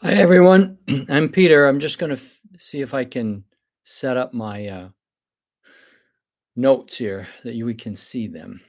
Hi, everyone. I'm Peter. I'm just going to see if I can set up my notes here that we can see them.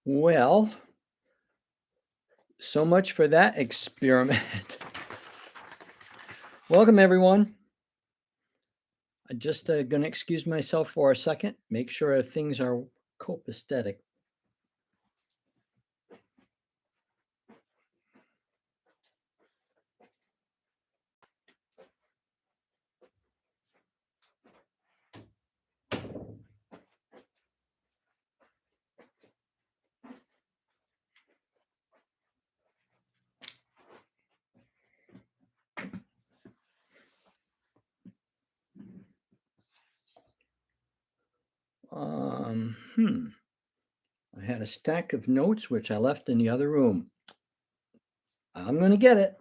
Well, so much for that experiment. Welcome, everyone. I'm just going to excuse myself for a second, make sure things are copacetic. Um, hmm. I had a stack of notes which I left in the other room. I'm going to get it.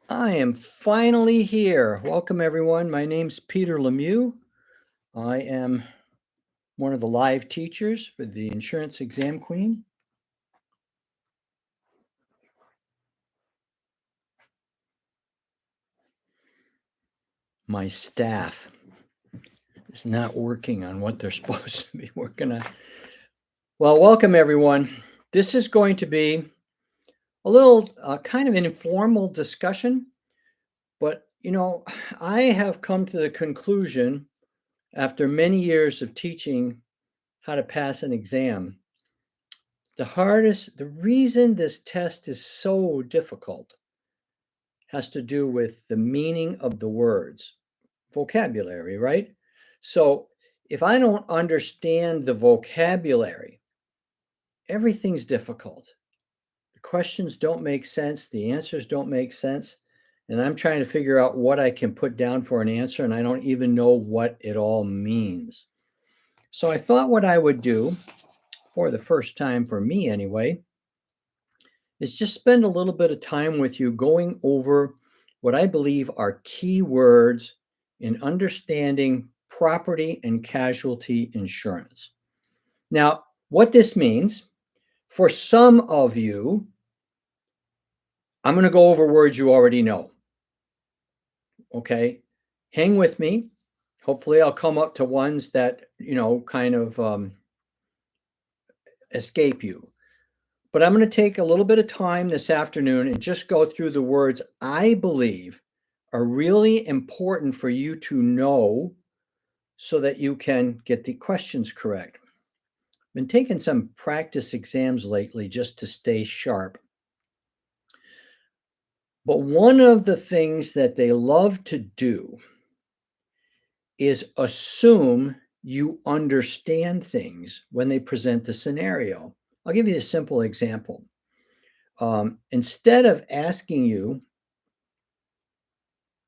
I am finally here. Welcome, everyone. My name's Peter Lemieux. I am one of the live teachers for the Insurance Exam Queen. My staff is not working on what they're supposed to be working on. Well, welcome, everyone. This is going to be a little kind of an informal discussion, but I have come to the conclusion after many years of teaching how to pass an exam, the reason this test is so difficult has to do with the meaning of the words, vocabulary, right? So if I don't understand the vocabulary, everything's difficult. The questions don't make sense, the answers don't make sense, and I'm trying to figure out what I can put down for an answer, and I don't even know what it all means. So I thought what I would do, for the first time for me anyway, is just spend a little bit of time with you going over what I believe are key words in understanding property and casualty insurance. Now, what this means, for some of you, I'm going to go over words you already know. Okay, hang with me. Hopefully, I'll come up to ones that, kind of escape you. But I'm going to take a little bit of time this afternoon and just go through the words I believe are really important for you to know so that you can get the questions correct. I've been taking some practice exams lately just to stay sharp. But one of the things that they love to do is assume you understand things when they present the scenario. I'll give you a simple example. Instead of asking you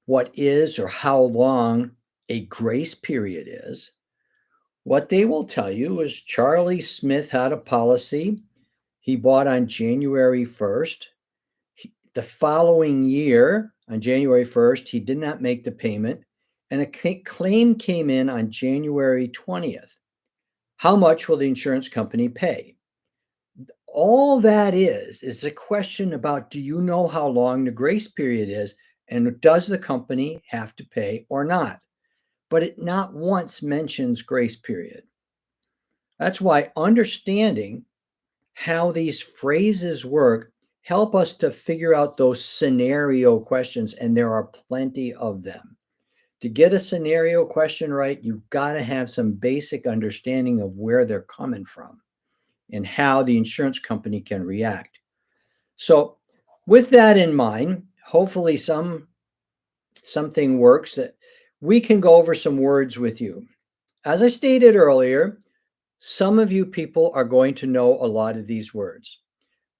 what is or how long a grace period is, what they will tell you is Charlie Smith had a policy he bought on January 1st. The following year, on January 1st, he did not make the payment, and a claim came in on January 20th. How much will the insurance company pay? All that is a question about, do you know how long the grace period is, and does the company have to pay or not? But it not once mentions grace period. That's why understanding how these phrases work help us to figure out those scenario questions, and there are plenty of them. To get a scenario question right, you've got to have some basic understanding of where they're coming from and how the insurance company can react. So, with that in mind, hopefully something works that we can go over some words with you. As I stated earlier, some of you people are going to know a lot of these words.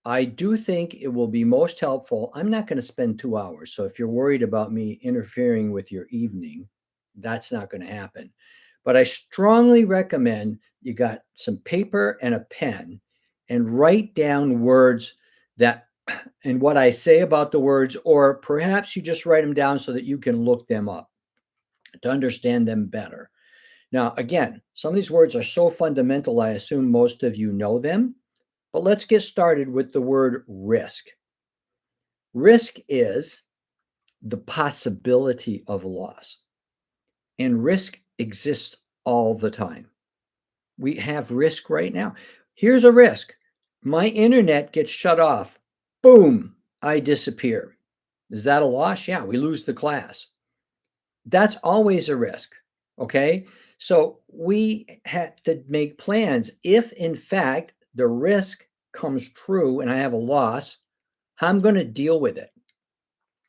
I do think it will be most helpful. I'm not going to spend 2 hours. So if you're worried about me interfering with your evening, that's not going to happen. But I strongly recommend you got some paper and a pen and write down words that and what I say about the words, or perhaps you just write them down so that you can look them up to understand them better. Now, again, some of these words are so fundamental, I assume most of you know them. But let's get started with the word risk. Risk is the possibility of loss, and risk exists all the time. We have risk right now. Here's a risk. My internet gets shut off. Boom, I disappear. Is that a loss? Yeah, we lose the class. That's always a risk. Okay. So we have to make plans. If in fact the risk comes true and I have a loss, how I'm going to deal with it.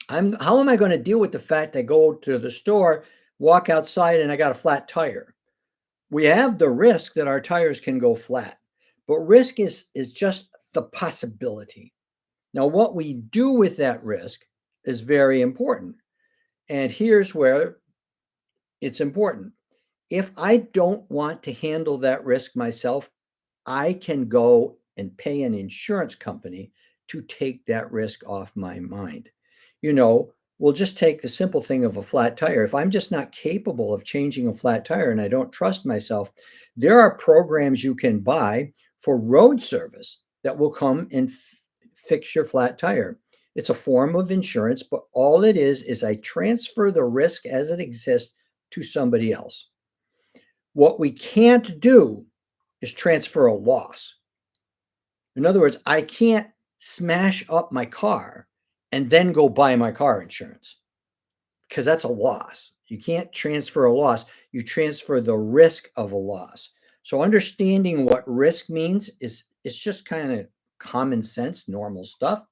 How am I going to deal with the fact I go to the store, walk outside, and I got a flat tire? We have the risk that our tires can go flat, but risk is just the possibility. Now, what we do with that risk is very important. And here's where it's important. If I don't want to handle that risk myself, I can go and pay an insurance company to take that risk off my mind. We'll just take the simple thing of a flat tire. If I'm just not capable of changing a flat tire and I don't trust myself, there are programs you can buy for road service that will come and fix your flat tire. It's a form of insurance, but all it is I transfer the risk as it exists to somebody else. What we can't do is transfer a loss. In other words, I can't smash up my car and then go buy my car insurance because that's a loss. You can't transfer a loss, you transfer the risk of a loss. So understanding what risk means is just kind of common sense, normal stuff.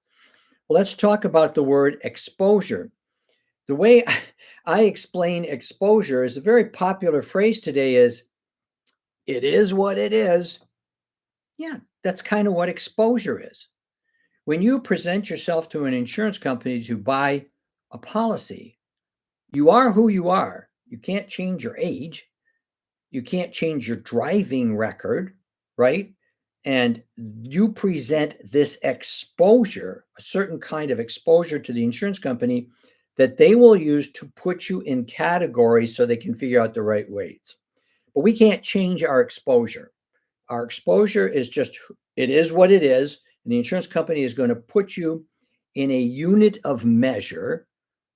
Well, let's talk about the word exposure. The way I explain exposure is a very popular phrase today is, it is what it is. Yeah, that's kind of what exposure is. When you present yourself to an insurance company to buy a policy, you are who you are. You can't change your age. You can't change your driving record, right? And you present this exposure, a certain kind of exposure to the insurance company that they will use to put you in categories so they can figure out the right weights. But we can't change our exposure. Our exposure is just, it is what it is. And the insurance company is going to put you in a unit of measure.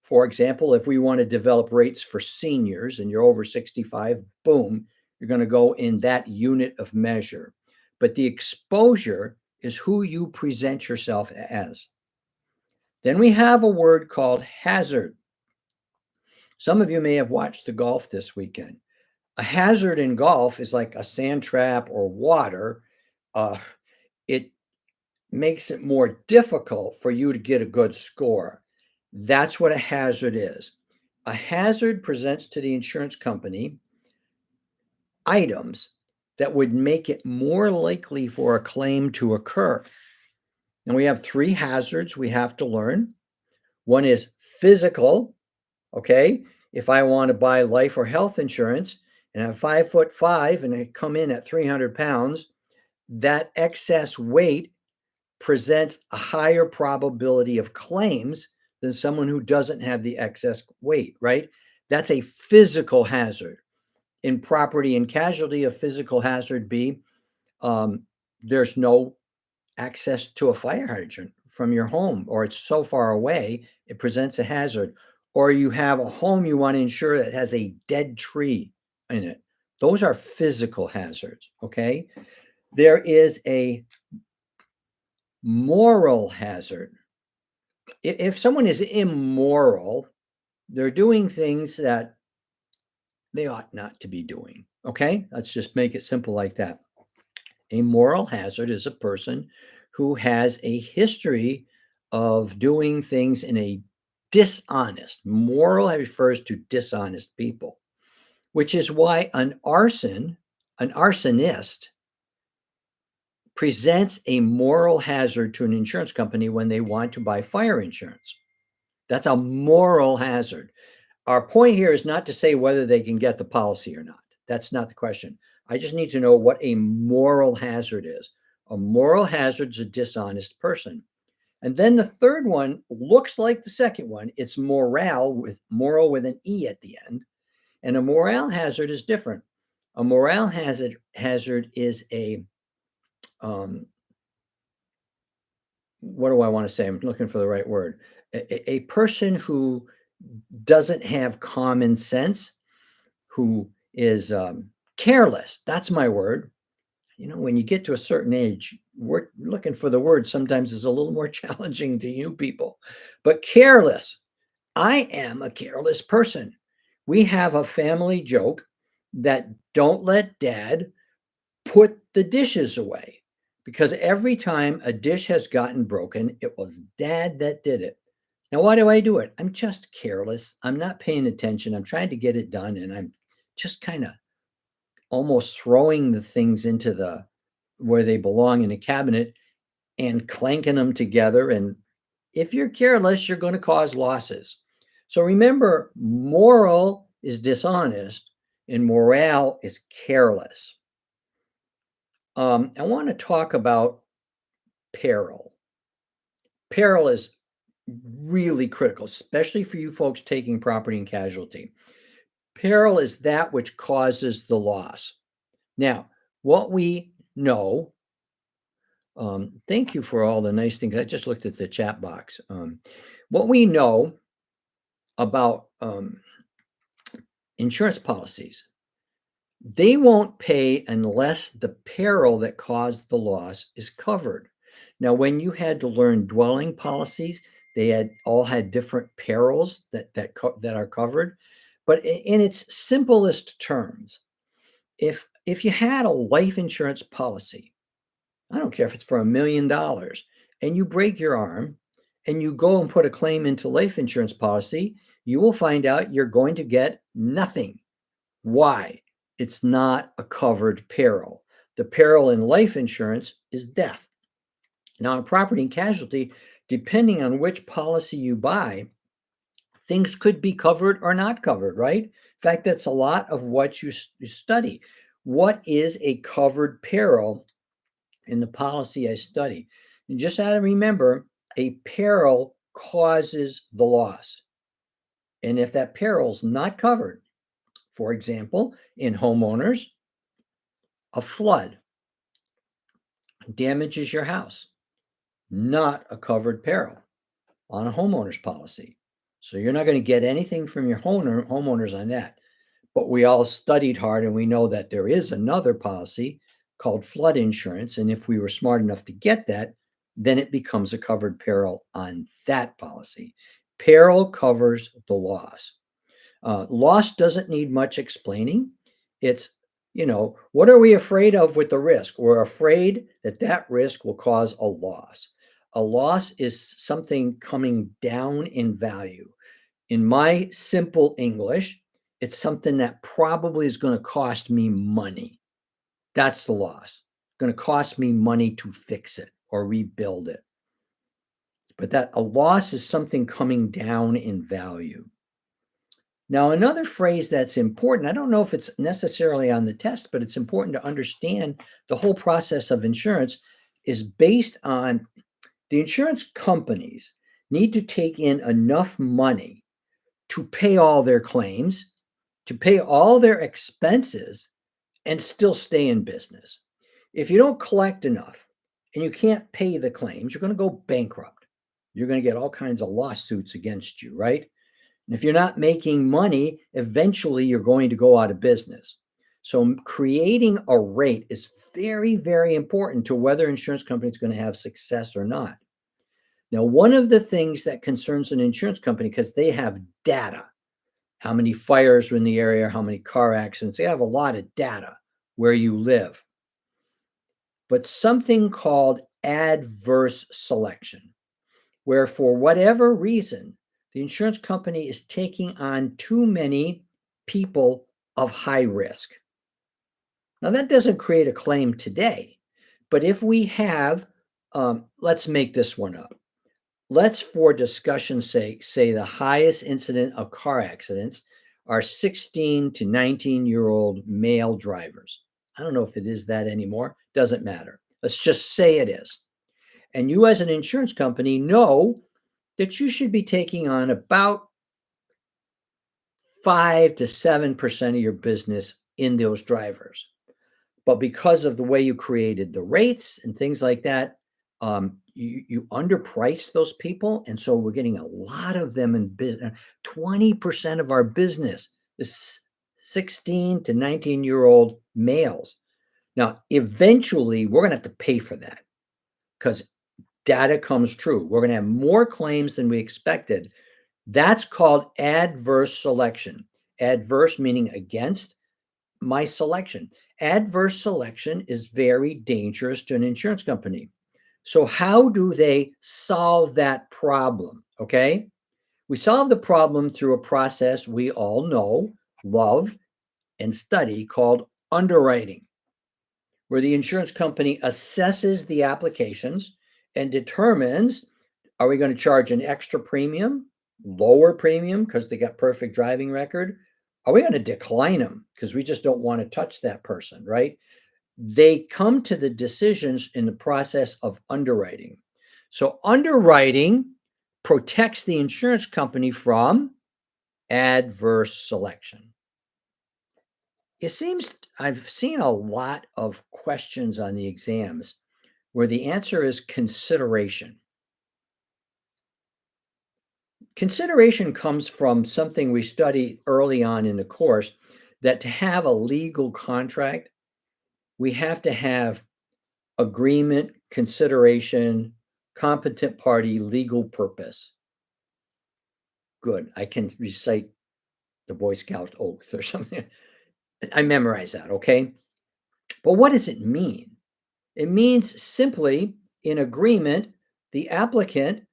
For example, if we want to develop rates for seniors and you're over 65, boom, you're going to go in that unit of measure. But the exposure is who you present yourself as. Then we have a word called hazard. Some of you may have watched the golf this weekend. A hazard in golf is like a sand trap or water. It makes it more difficult for you to get a good score. That's what a hazard is. A hazard presents to the insurance company items that would make it more likely for a claim to occur. And we have three hazards we have to learn. One is physical, okay? If I want to buy life or health insurance and I'm 5'5" and I come in at 300 pounds, that excess weight presents a higher probability of claims than someone who doesn't have the excess weight, right? That's a physical hazard. In property and casualty, a physical hazard be um, there's no access to a fire hydrant from your home, or it's so far away, it presents a hazard. Or you have a home you want to insure that has a dead tree in it. Those are physical hazards, okay? There is a moral hazard. If someone is immoral, they're doing things that they ought not to be doing, okay? Let's just make it simple like that. A moral hazard is a person who has a history of doing things in a dishonest. Moral refers to dishonest people, which is why an arsonist presents a moral hazard to an insurance company when they want to buy fire insurance. That's a moral hazard. Our point here is not to say whether they can get the policy or not. That's not the question. I just need to know what a moral hazard is. A moral hazard is a dishonest person. And then the third one looks like the second one. It's moral with an E at the end. And a moral hazard is different. A moral hazard is a what do I want to say? I'm looking for the right word. A person who doesn't have common sense, who is careless. That's my word. You know, when you get to a certain age, we're looking for the word sometimes is a little more challenging to you people. But careless. I am a careless person. We have a family joke that don't let dad put the dishes away because every time a dish has gotten broken, it was dad that did it. Now, why do I do it? I'm just careless. I'm not paying attention. I'm trying to get it done, and I'm just kind of almost throwing the things into the where they belong in a cabinet and clanking them together. And if you're careless, you're going to cause losses. So remember, moral is dishonest and morale is careless. I want to talk about peril. Peril is really critical, especially for you folks taking property and casualty. Peril is that which causes the loss. Now, what we know, thank you for all the nice things. I just looked at the chat box. What we know about insurance policies, they won't pay unless the peril that caused the loss is covered. Now, when you had to learn dwelling policies, they all had different perils that are covered. But in its simplest terms, if you had a life insurance policy, I don't care if it's for $1 million, and you break your arm and you go and put a claim into life insurance policy, you will find out you're going to get nothing. Why? It's not a covered peril. The peril in life insurance is death. Now, in property and casualty, depending on which policy you buy, things could be covered or not covered, right? In fact, that's a lot of what you study. What is a covered peril in the policy I study? And just got to remember, a peril causes the loss. And if that peril's not covered, for example, in homeowners, a flood damages your house, not a covered peril on a homeowner's policy. So you're not going to get anything from your homeowners on that. But we all studied hard and we know that there is another policy called flood insurance. And if we were smart enough to get that, then it becomes a covered peril on that policy. Peril covers the loss. Loss doesn't need much explaining. It's, what are we afraid of with the risk? We're afraid that risk will cause a loss. a loss is something coming down in value. In my simple English, it's something that probably is going to cost me money. That's the loss. It's going to cost me money to fix it or rebuild it. But that a loss is something coming down in value. Now, another phrase that's important, I don't know if it's necessarily on the test, but it's important to understand the whole process of insurance is based on the insurance companies need to take in enough money to pay all their claims, to pay all their expenses, and still stay in business. If you don't collect enough and you can't pay the claims, you're going to go bankrupt. You're going to get all kinds of lawsuits against you, right? And if you're not making money, eventually you're going to go out of business. So creating a rate is very, very important to whether insurance company is going to have success or not. Now, one of the things that concerns an insurance company, because they have data, how many fires are in the area, how many car accidents, they have a lot of data where you live. But something called adverse selection, where for whatever reason, the insurance company is taking on too many people of high risk. Now, that doesn't create a claim today, but if we have, let's make this one up. Let's, for discussion's sake, say the highest incident of car accidents are 16 to 19-year-old male drivers. I don't know if it is that anymore. Doesn't matter. Let's just say it is. And you, as an insurance company, know that you should be taking on about 5 to 7% of your business in those drivers. But because of the way you created the rates and things like that, you underpriced those people. And so we're getting a lot of them in business. 20% of our business is 16 to 19-year-old males. Now, eventually, we're going to have to pay for that because data comes true. We're going to have more claims than we expected. That's called adverse selection. Adverse meaning against my selection. Adverse selection is very dangerous to an insurance company. So how do they solve that problem? Okay. We solve the problem through a process we all know, love, and study called underwriting, where the insurance company assesses the applications and determines, are we going to charge an extra premium, lower premium because they got perfect driving record? Are we going to decline them because we just don't want to touch that person, right? They come to the decisions in the process of underwriting. So underwriting protects the insurance company from adverse selection. It seems I've seen a lot of questions on the exams where the answer is consideration. Consideration comes from something we studied early on in the course, that to have a legal contract, we have to have agreement, consideration, competent party, legal purpose. Good. I can recite the Boy Scout oath or something. I memorize that, okay? But what does it mean? It means simply in agreement, the applicant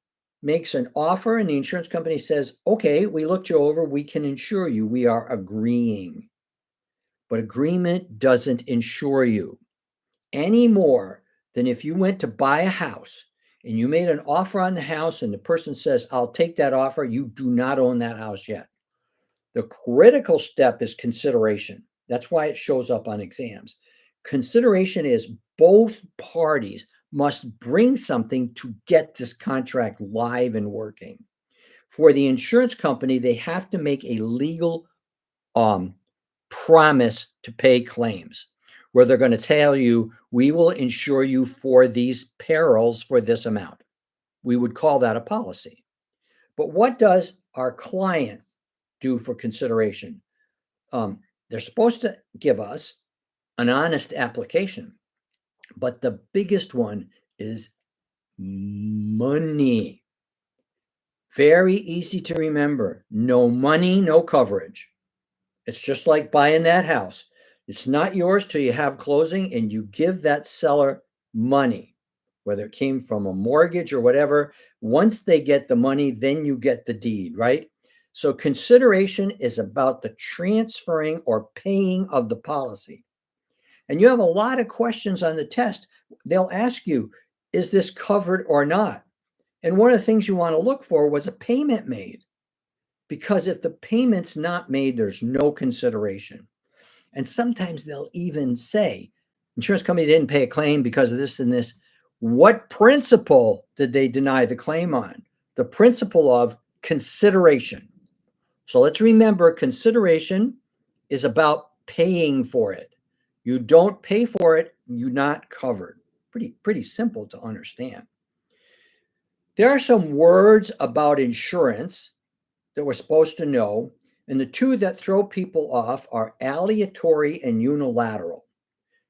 makes an offer and the insurance company says, okay, we looked you over, we can insure you. We are agreeing. But agreement doesn't insure you any more than if you went to buy a house and you made an offer on the house and the person says, I'll take that offer. You do not own that house yet. The critical step is consideration. That's why it shows up on exams. Consideration is both parties must bring something to get this contract live and working. For the insurance company, they have to make a legal promise to pay claims, where they're going to tell you, we will insure you for these perils for this amount. We would call that a policy. But what does our client do for consideration? They're supposed to give us an honest application, but the biggest one is money. Very easy to remember. No money, no coverage. It's just like buying that house. It's not yours till you have closing and you give that seller money. whether it came from a mortgage or whatever. Once they get the money, then you get the deed, right? So consideration is about the transferring or paying of the policy. And you have a lot of questions on the test. They'll ask you, is this covered or not? And one of the things you want to look for was a payment made. Because if the payment's not made, there's no consideration. And sometimes they'll even say, insurance company didn't pay a claim because of this and this. What principle did they deny the claim on? The principle of consideration. So let's remember, consideration is about paying for it. You don't pay for it, you're not covered. Pretty simple to understand. There are some words about insurance that we're supposed to know, and the two that throw people off are aleatory and unilateral.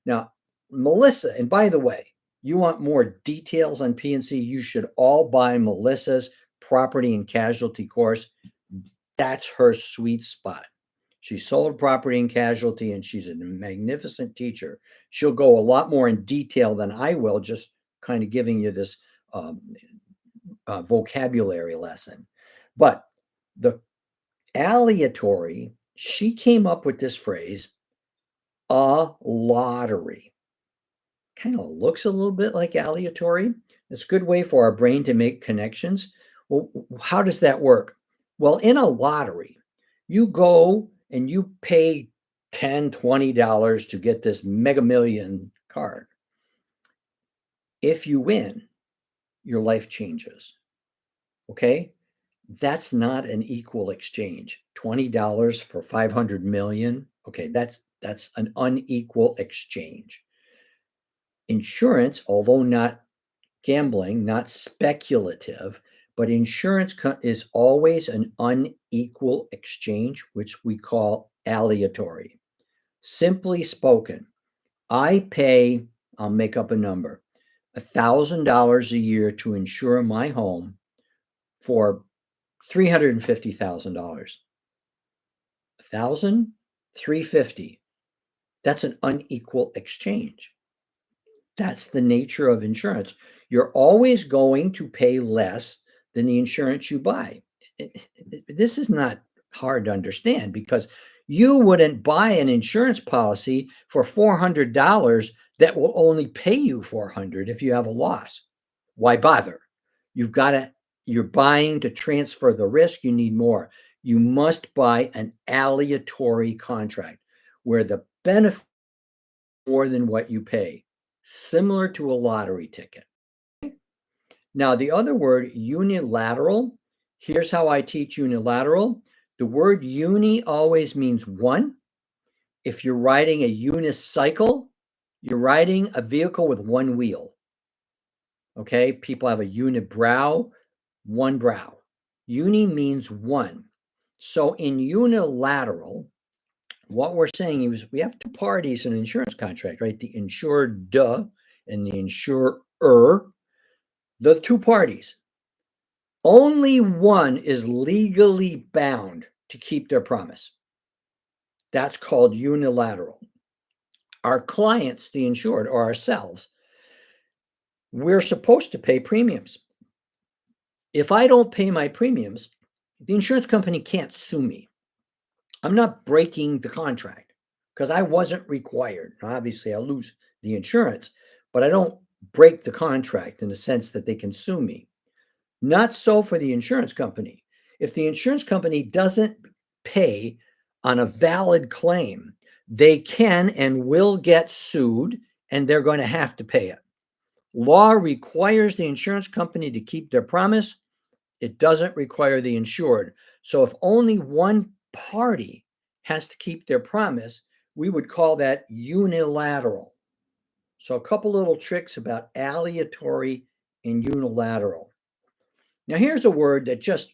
Now, Melissa, and by the way, you want more details on P&C, you should all buy Melissa's property and casualty course. That's her sweet spot. She sold property and casualty, and she's a magnificent teacher. She'll go a lot more in detail than I will, just kind of giving you this vocabulary lesson. But the aleatory, she came up with this phrase, a lottery. Kind of looks a little bit like aleatory. It's a good way for our brain to make connections. Well, how does that work? Well, in a lottery, you go and you pay $10, $20 to get this Mega Million card. If you win, your life changes. Okay? That's not an equal exchange. $20 for 500 million. Okay, that's an unequal exchange. Insurance, although not gambling, not speculative, but insurance is always an unequal exchange, which we call aleatory. Simply spoken, I pay, I'll make up a number, $1,000 a year to insure my home for $350,000. 1,000, 350. That's an unequal exchange. That's the nature of insurance. You're always going to pay less than the insurance you buy. This is not hard to understand because you wouldn't buy an insurance policy for $400 that will only pay you $400 if you have a loss. Why bother? You're buying to transfer the risk. You need more. You must buy an aleatory contract where the benefit is more than what you pay, similar to a lottery ticket. Now, the other word, unilateral, here's how I teach unilateral. The word uni always means one. If you're riding a unicycle, you're riding a vehicle with one wheel. Okay, people have a unibrow, one brow. Uni means one. So in unilateral, what we're saying is we have two parties in an insurance contract, right? The insured and the insurer, the two parties. Only one is legally bound to keep their promise. That's called unilateral. Our clients, the insured, or ourselves, we're supposed to pay premiums. If I don't pay my premiums, the insurance company can't sue me. I'm not breaking the contract because I wasn't required. Obviously, I'll lose the insurance, but I don't break the contract in the sense that they can sue me. Not so for the insurance company. If the insurance company doesn't pay on a valid claim, they can and will get sued, and they're going to have to pay it. Law requires the insurance company to keep their promise. It doesn't require the insured. So if only one party has to keep their promise, we would call that unilateral. So a couple little tricks about aleatory and unilateral. Now here's a word that just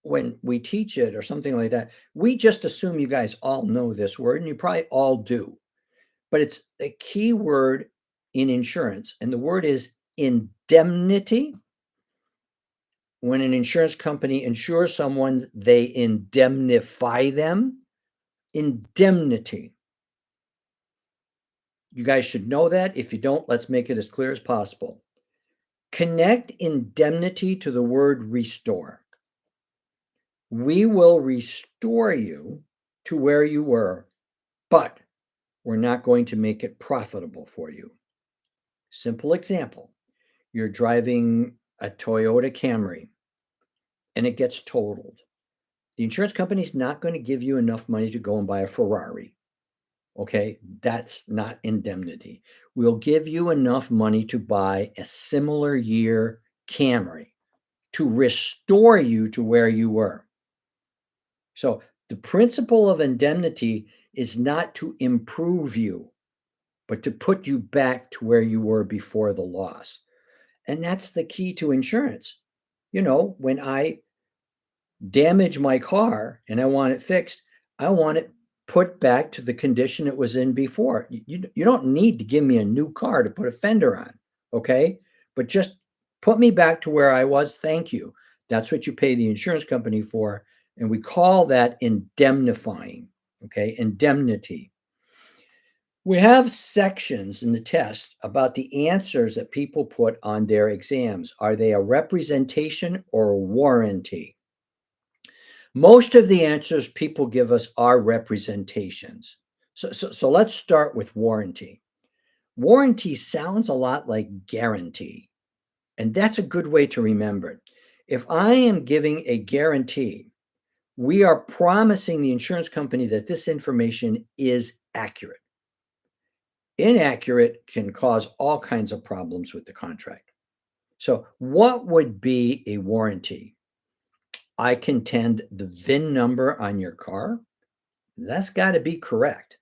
when we teach it or something like that, we just assume you guys all know this word, and you probably all do. But it's a key word in insurance, and the word is indemnity. When an insurance company insures someone, they indemnify them. Indemnity. You guys should know that. If you don't, let's make it as clear as possible. Connect indemnity to the word restore. We will restore you to where you were, but we're not going to make it profitable for you. Simple example. You're driving a Toyota Camry and it gets totaled. The insurance company's not going to give you enough money to go and buy a Ferrari. Okay, that's not indemnity. We'll give you enough money to buy a similar year Camry to restore you to where you were. So the principle of indemnity is not to improve you, but to put you back to where you were before the loss. And that's the key to insurance. When I damage my car and I want it fixed, I want it put back to the condition it was in before. You don't need to give me a new car to put a fender on, okay? But just put me back to where I was. Thank you. That's what you pay the insurance company for. And we call that indemnifying, okay? Indemnity. We have sections in the test about the answers that people put on their exams. Are they a representation or a warranty? Most of the answers people give us are representations. So let's start with warranty. Warranty sounds a lot like guarantee, and that's a good way to remember it. If I am giving a guarantee, we are promising the insurance company that this information is accurate. Inaccurate can cause all kinds of problems with the contract. So, what would be a warranty? I contend the VIN number on your car, that's got to be correct.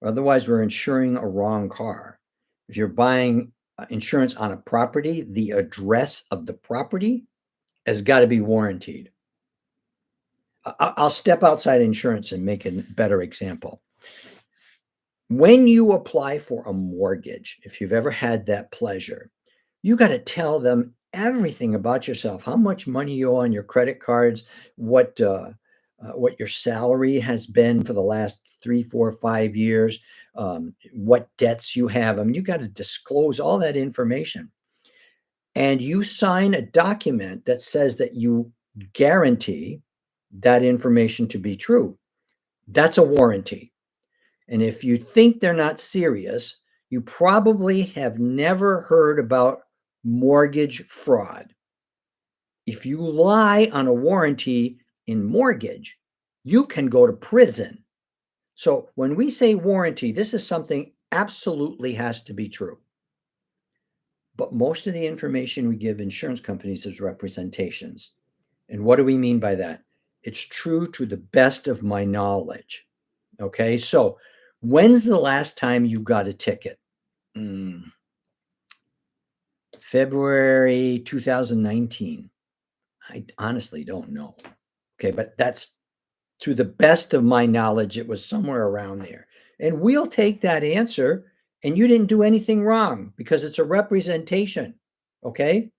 Otherwise, we're insuring a wrong car. If you're buying insurance on a property, the address of the property has got to be warranted. I'll step outside insurance and make a better example. When you apply for a mortgage, if you've ever had that pleasure, you got to tell them everything about yourself, how much money you owe on your credit cards, what your salary has been for the last 3, 4, 5 years, what debts you have. I mean, you got to disclose all that information. And you sign a document that says that you guarantee that information to be true. That's a warranty. And if you think they're not serious, you probably have never heard about mortgage fraud. If you lie on a warranty in mortgage, you can go to prison. So when we say warranty, this is something absolutely has to be true. But most of the information we give insurance companies is representations. And what do we mean by that? It's true to the best of my knowledge. Okay, so when's the last time you got a ticket? February 2019. I honestly don't know. Okay, but that's to the best of my knowledge, it was somewhere around there. And we'll take that answer, and you didn't do anything wrong because it's a representation. Okay.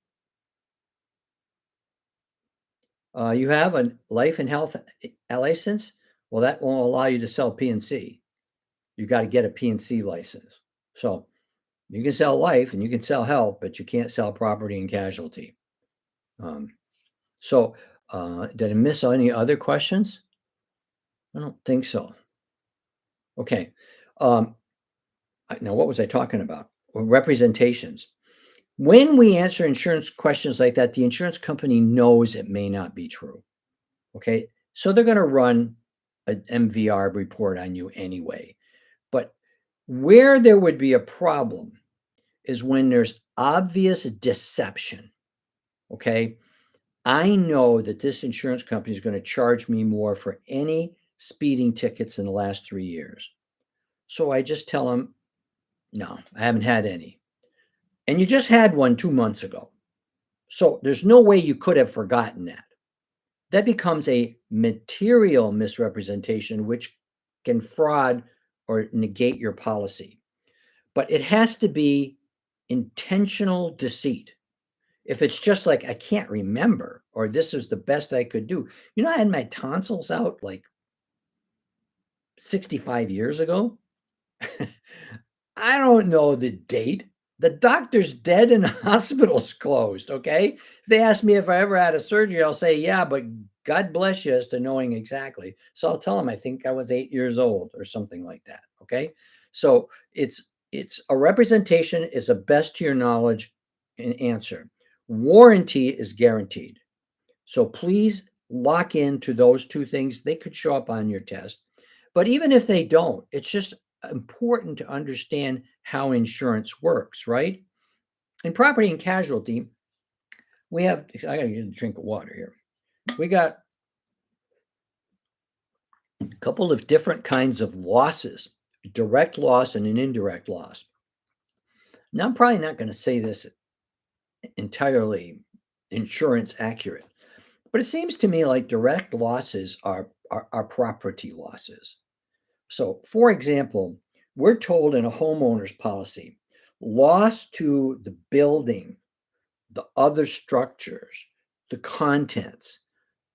You have a life and health license. Well, that won't allow you to sell P&C. You got to get a P&C license. So you can sell life and you can sell health, but you can't sell property and casualty. So did I miss any other questions? I don't think so. Okay. Now, what was I talking about? Well, representations. When we answer insurance questions like that, the insurance company knows it may not be true. Okay. So they're going to run an MVR report on you anyway. But where there would be a problem is when there's obvious deception. Okay. I know that this insurance company is going to charge me more for any speeding tickets in the last 3 years. So I just tell them, no, I haven't had any. And you just had one 2 months ago. So there's no way you could have forgotten that. That becomes a material misrepresentation, which can fraud or negate your policy. But it has to be intentional deceit. If it's just like, I can't remember, or this is the best I could do. I had my tonsils out like 65 years ago. I don't know the date. The doctor's dead and the hospital's closed, okay? If they ask me if I ever had a surgery, I'll say, yeah, but God bless you as to knowing exactly. So I'll tell them I think I was 8 years old or something like that. Okay. So it's a representation is a best to your knowledge and answer. Warranty is guaranteed. So please lock into those two things. They could show up on your test. But even if they don't, it's just important to understand how insurance works, right? In property and casualty, we have, I gotta get a drink of water here. We got a couple of different kinds of losses, direct loss and an indirect loss. Now, I'm probably not going to say this entirely insurance accurate, but it seems to me like direct losses are property losses. So, for example, we're told in a homeowner's policy, loss to the building, the other structures, the contents,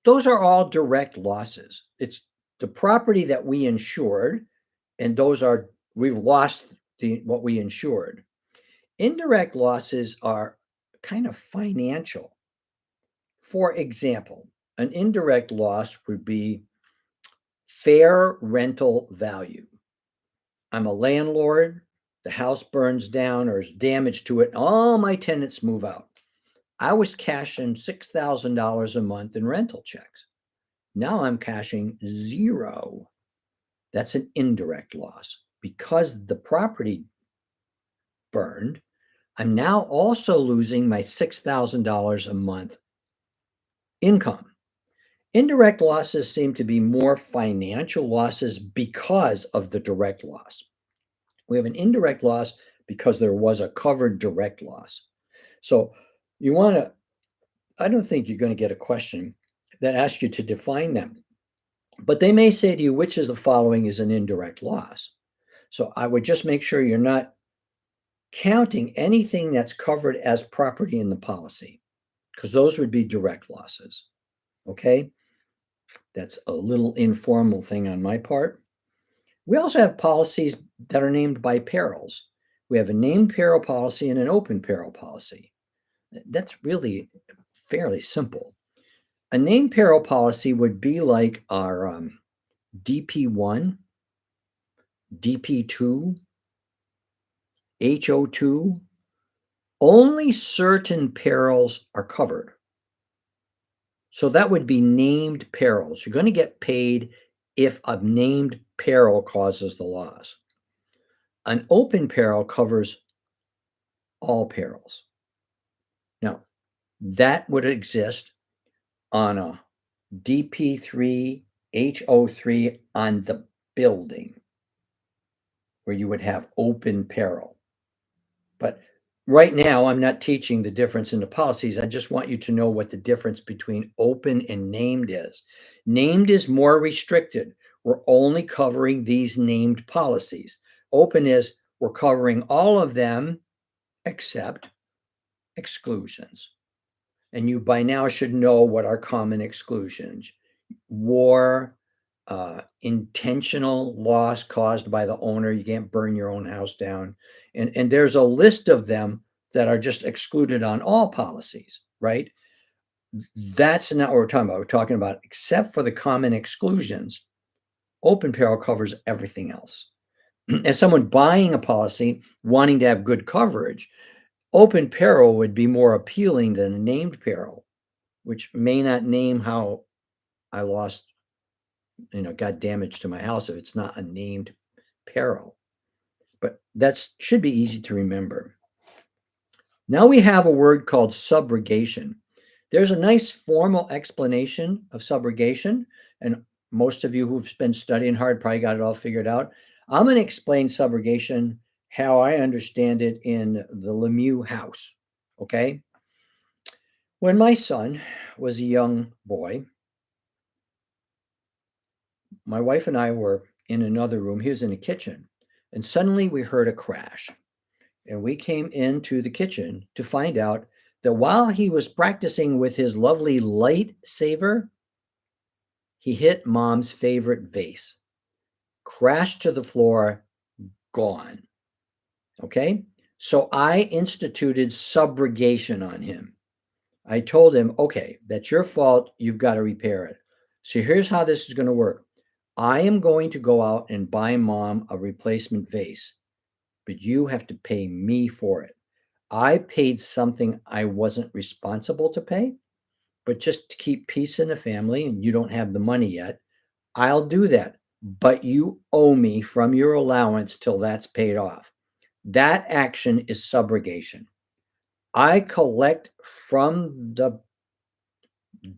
those are all direct losses. It's the property that we insured, and those are we've lost the what we insured. Indirect losses are kind of financial. For example, an indirect loss would be fair rental value. I'm a landlord, the house burns down or is damage to it, and all my tenants move out. I was cashing $6,000 a month in rental checks. Now I'm cashing zero. That's an indirect loss. Because the property burned, I'm now also losing my $6,000 a month income. Indirect losses seem to be more financial losses because of the direct loss. We have an indirect loss because there was a covered direct loss. So you want to, I don't think you're going to get a question that asks you to define them, but they may say to you, which of the following is an indirect loss? So I would just make sure you're not counting anything that's covered as property in the policy, because those would be direct losses. Okay. That's a little informal thing on my part. We also have policies that are named by perils. We have a named peril policy and an open peril policy. That's really fairly simple. A named peril policy would be like our DP1, DP2, HO2. Only certain perils are covered. So that would be named perils. You're going to get paid if a named peril causes the loss. An open peril covers all perils. Now, that would exist on a DP3, HO3 on the building, where you would have open peril. But right now, I'm not teaching the difference in the policies. I just want you to know what the difference between open and named is. Named is more restricted. We're only covering these named policies. Open is we're covering all of them except exclusions. And you by now should know what are common exclusions. War, intentional loss caused by the owner. You can't burn your own house down. And there's a list of them that are just excluded on all policies, right? That's not what we're talking about. We're talking about, except for the common exclusions, open peril covers everything else. As someone buying a policy, wanting to have good coverage, open peril would be more appealing than a named peril, which may not name how I lost, got damage to my house if it's not a named peril. But that should be easy to remember. Now we have a word called subrogation. There's a nice formal explanation of subrogation, and most of you who've been studying hard probably got it all figured out. I'm going to explain subrogation how I understand it in the Lemieux house. Okay. When my son was a young boy, my wife and I were in another room. He was in the kitchen, and suddenly we heard a crash. And we came into the kitchen to find out that while he was practicing with his lovely lightsaber, he hit mom's favorite vase, crashed to the floor, gone. Okay. So I instituted subrogation on him. I told him, okay, that's your fault. You've got to repair it. So here's how this is going to work. I am going to go out and buy mom a replacement vase, but you have to pay me for it. I paid something I wasn't responsible to pay, but just to keep peace in the family, and you don't have the money yet, I'll do that. But you owe me from your allowance till that's paid off. That action is subrogation. I collect from the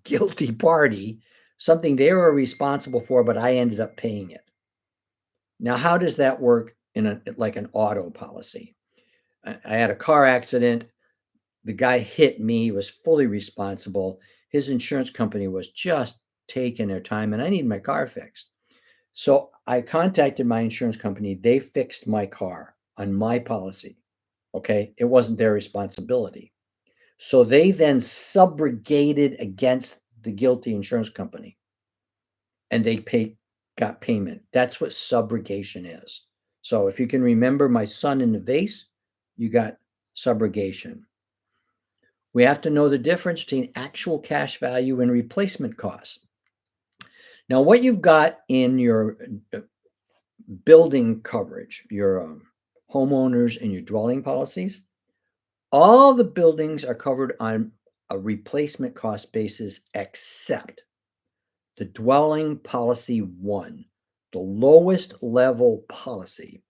guilty party something they were responsible for, but I ended up paying it. Now, how does that work in an auto policy? I had a car accident. The guy hit me, was fully responsible. His insurance company was just taking their time, and I need my car fixed. So I contacted my insurance company. They fixed my car on my policy. Okay. It wasn't their responsibility. So they then subrogated against the guilty insurance company and got payment. That's what subrogation is. So if you can remember my son in the vase, you got subrogation. We have to know the difference between actual cash value and replacement costs. Now, what you've got in your building coverage, your homeowners and your dwelling policies, all the buildings are covered on a replacement cost basis except the dwelling policy one. The lowest level policy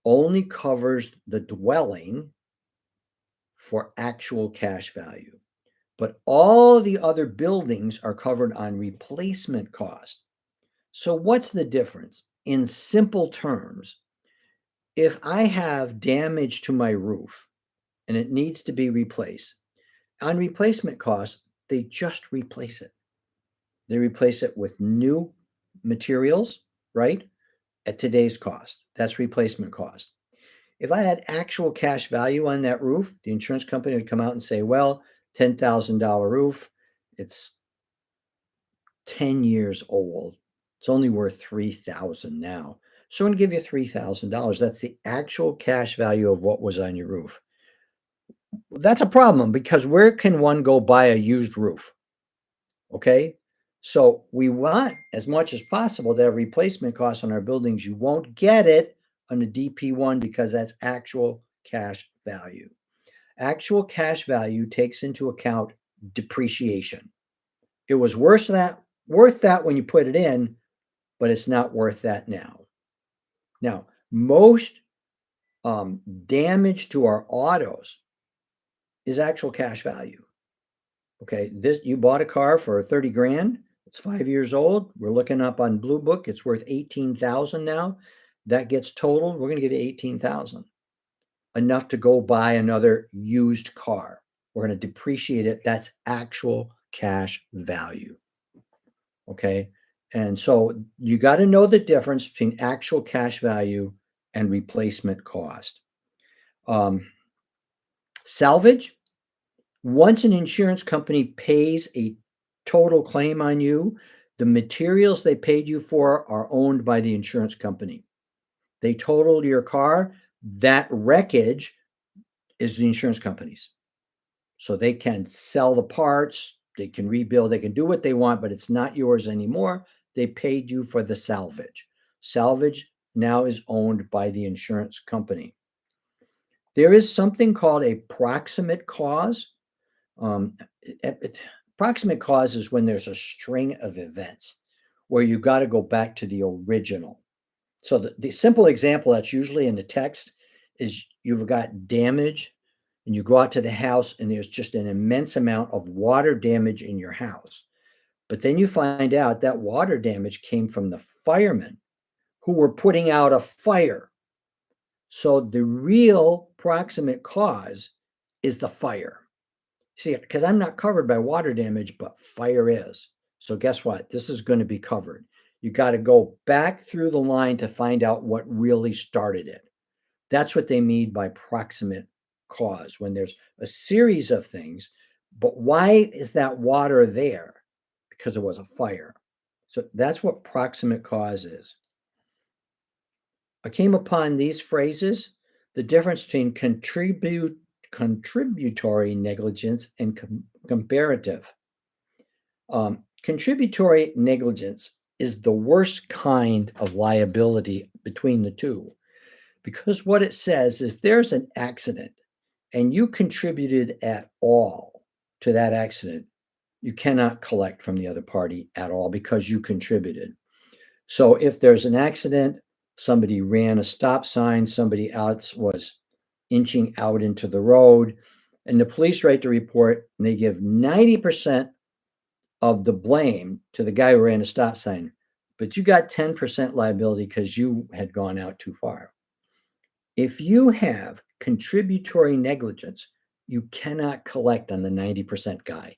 only covers the dwelling for actual cash value. But all the other buildings are covered on replacement cost. So what's the difference? In simple terms, if I have damage to my roof and it needs to be replaced, on replacement cost, they just replace it. They replace it with new materials, right? At today's cost. That's replacement cost. If I had actual cash value on that roof, the insurance company would come out and say, well, $10,000 roof, it's 10 years old. It's only worth $3,000 now. So I'm going to give you $3,000. That's the actual cash value of what was on your roof. That's a problem because where can one go buy a used roof? Okay. So we want as much as possible to have replacement costs on our buildings. You won't get it on the DP1 because that's actual cash value. Actual cash value takes into account depreciation. It was worth that when you put it in, but it's not worth that now. Now, most damage to our autos is actual cash value. Okay, you bought a car for 30 grand. It's 5 years old. We're looking up on Blue Book. It's worth 18,000 now. That gets totaled. We're going to give you 18,000, enough to go buy another used car. We're going to depreciate it. That's actual cash value. Okay, and so you got to know the difference between actual cash value and replacement cost. Salvage. Once an insurance company pays a total claim on you, the materials they paid you for are owned by the insurance company. They totaled your car, that wreckage is the insurance company's. So they can sell the parts, they can rebuild, they can do what they want, but it's not yours anymore. They paid you for the salvage. Salvage now is owned by the insurance company. There is something called a proximate cause. Proximate cause is when there's a string of events where you got to go back to the original. So the simple example that's usually in the text is you've got damage and you go out to the house and there's just an immense amount of water damage in your house. But then you find out that water damage came from the firemen who were putting out a fire. So the real proximate cause is the fire. See, because I'm not covered by water damage, but fire is. So guess what? This is going to be covered. You got to go back through the line to find out what really started it. That's what they mean by proximate cause, when there's a series of things. But why is that water there? Because it was a fire. So that's what proximate cause is. I came upon these phrases the difference between contributory negligence and comparative. Contributory negligence is the worst kind of liability between the two, because what it says is if there's an accident and you contributed at all to that accident, you cannot collect from the other party at all because you contributed. So if there's an accident, somebody ran a stop sign, somebody else was inching out into the road, and the police write the report and they give 90% of the blame to the guy who ran a stop sign, but you got 10% liability because you had gone out too far. If you have contributory negligence, you cannot collect on the 90% guy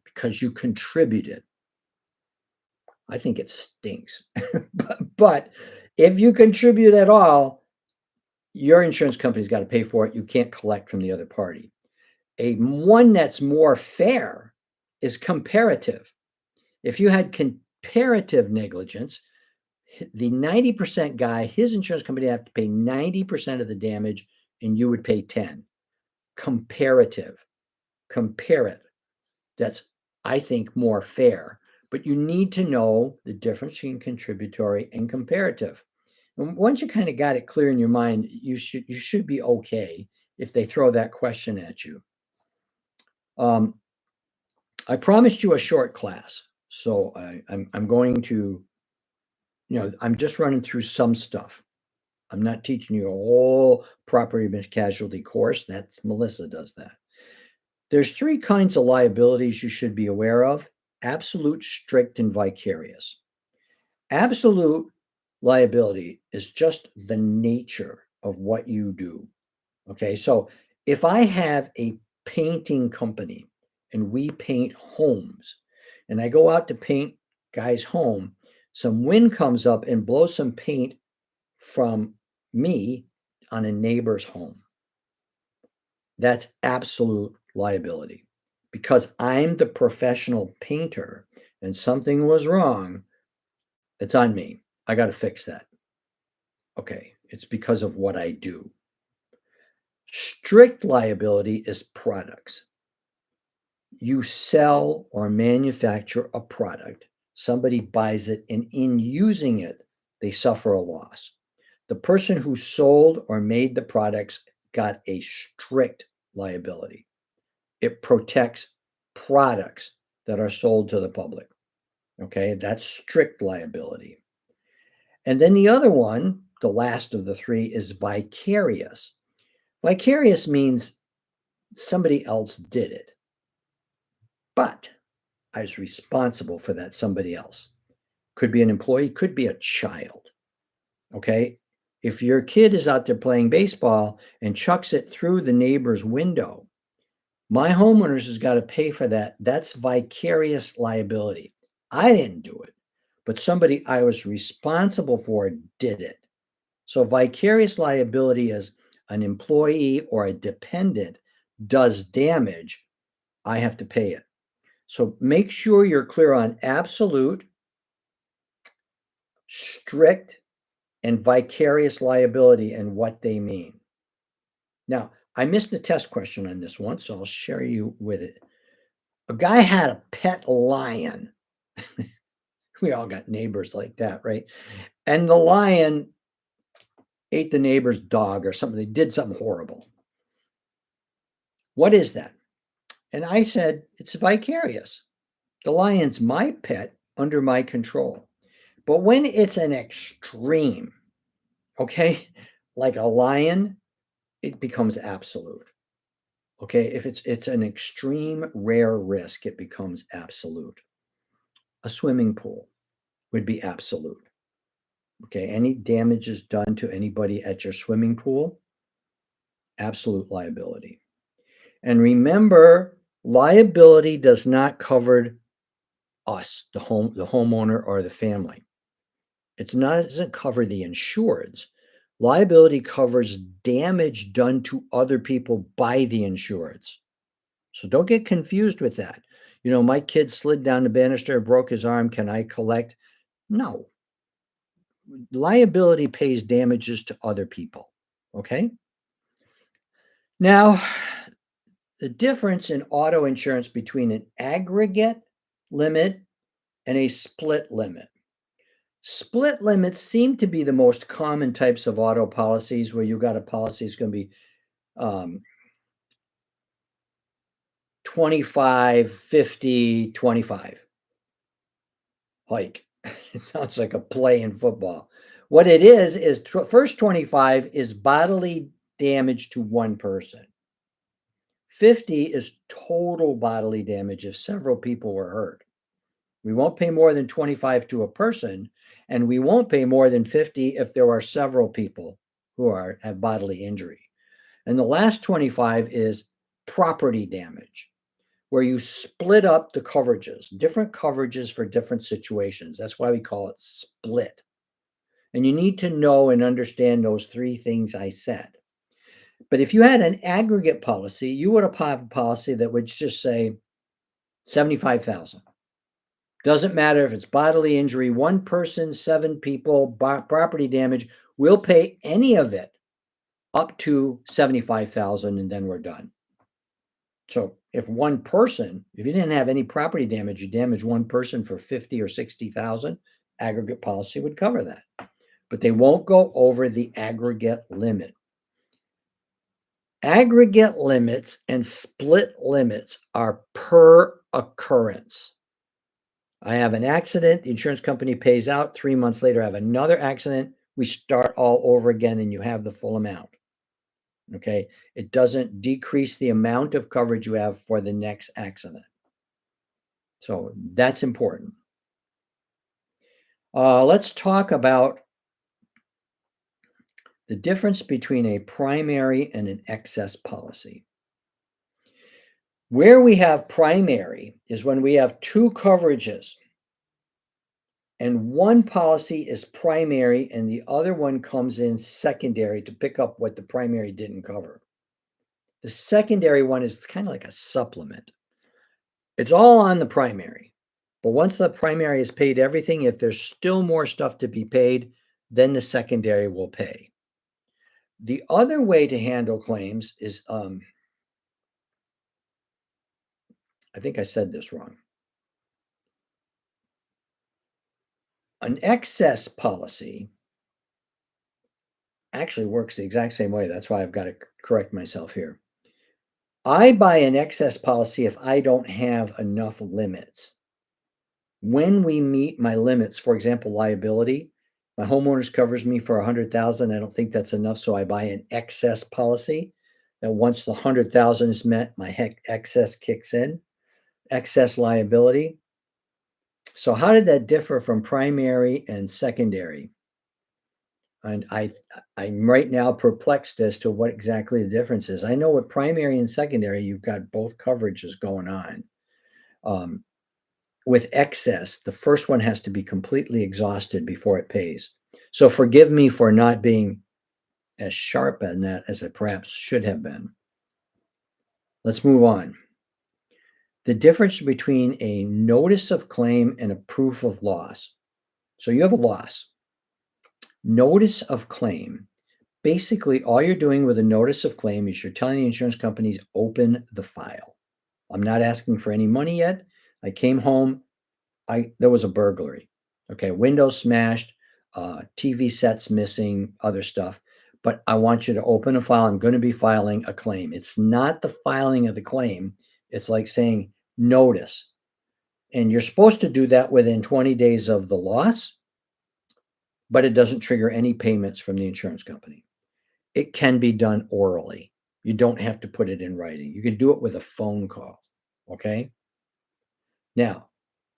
because you contributed. I think it stinks. but if you contribute at all, your insurance company's got to pay for it. You can't collect from the other party. One that's more fair is comparative. If you had comparative negligence, the 90% guy, his insurance company would have to pay 90% of the damage and you would pay 10. Comparative. Compare it. That's, I think, more fair. But you need to know the difference between contributory and comparative. And once you kind of got it clear in your mind, you should be okay if they throw that question at you. I promised you a short class, so I'm going to, I'm just running through some stuff. I'm not teaching you a whole property casualty course. That's Melissa does that. There's three kinds of liabilities you should be aware of: absolute, strict, and vicarious. Absolute liability is just the nature of what you do. Okay, so if I have a painting company and we paint homes, and I go out to paint guy's home, some wind comes up and blows some paint from me on a neighbor's home. That's absolute liability because I'm the professional painter and something was wrong. It's on me. I got to fix that. Okay, it's because of what I do. Strict liability is products. You sell or manufacture a product, somebody buys it, and in using it, they suffer a loss. The person who sold or made the products got a strict liability. It protects products that are sold to the public. Okay, that's strict liability. And then the other one, the last of the three, is vicarious. Vicarious means somebody else did it, but I was responsible for that somebody else. Could be an employee, could be a child. Okay, if your kid is out there playing baseball and chucks it through the neighbor's window, my homeowners has got to pay for that. That's vicarious liability. I didn't do it, but somebody I was responsible for did it. So vicarious liability is an employee or a dependent does damage, I have to pay it. So make sure you're clear on absolute, strict, and vicarious liability and what they mean. Now, I missed the test question on this one, so I'll share you with it. A guy had a pet lion. We all got neighbors like that, right? And the lion ate the neighbor's dog or something. They did something horrible. What is that? And I said, it's vicarious. The lion's my pet under my control. But when it's an extreme, okay, like a lion, it becomes absolute. Okay, if it's an extreme rare risk, it becomes absolute. A swimming pool would be absolute. Okay, any damages done to anybody at your swimming pool, absolute liability. And remember, liability does not cover us, the homeowner or the family. It doesn't cover the insureds. Liability covers damage done to other people by the insureds. So don't get confused with that. My kid slid down the banister, broke his arm. Can I collect? No. Liability pays damages to other people. Okay? Now, the difference in auto insurance between an aggregate limit and a split limit. Split limits seem to be the most common types of auto policies where you got a policy is going to be um, 25, 50, 25. Hike. It sounds like a play in football. What it is first 25 is bodily damage to one person. 50 is total bodily damage if several people were hurt. We won't pay more than 25 to a person, and we won't pay more than 50 if there are several people who have bodily injury. And the last 25 is property damage, where you split up the coverages, different coverages for different situations. That's why we call it split. And you need to know and understand those three things I said. But if you had an aggregate policy, you would have a policy that would just say 75,000. Doesn't matter if it's bodily injury, one person, seven people, property damage, we'll pay any of it up to 75,000 and then we're done. So if you didn't have any property damage, you damage one person for 50 or 60,000, aggregate policy would cover that. But they won't go over the aggregate limit. Aggregate limits and split limits are per occurrence. I have an accident, the insurance company pays out, 3 months later I have another accident, we start all over again and you have the full amount. Okay, it doesn't decrease the amount of coverage you have for the next accident. So that's important. Let's talk about the difference between a primary and an excess policy. Where we have primary is when we have two coverages and one policy is primary and the other one comes in secondary to pick up what the primary didn't cover. The secondary one is kind of like a supplement. It's all on the primary. But once the primary has paid everything, if there's still more stuff to be paid, then the secondary will pay. The other way to handle claims is, I think I said this wrong. An excess policy actually works the exact same way. That's why I've got to correct myself here. I buy an excess policy if I don't have enough limits. When we meet my limits, for example, liability, my homeowners covers me for 100,000. I don't think that's enough, so I buy an excess policy. And once the 100,000 is met, my excess kicks in, excess liability. So how did that differ from primary and secondary? And I'm right now perplexed as to what exactly the difference is. I know with primary and secondary, you've got both coverages going on. With excess, the first one has to be completely exhausted before it pays. So forgive me for not being as sharp on that as I perhaps should have been. Let's move on. The difference between a notice of claim and a proof of loss. So you have a loss. Notice of claim. Basically, all you're doing with a notice of claim is you're telling the insurance companies, open the file. I'm not asking for any money yet. I came home, there was a burglary. Okay, windows smashed, TV sets missing, other stuff. But I want you to open a file. I'm going to be filing a claim. It's not the filing of the claim. It's like saying notice. And you're supposed to do that within 20 days of the loss, but it doesn't trigger any payments from the insurance company. It can be done orally. You don't have to put it in writing. You can do it with a phone call. Okay. Now,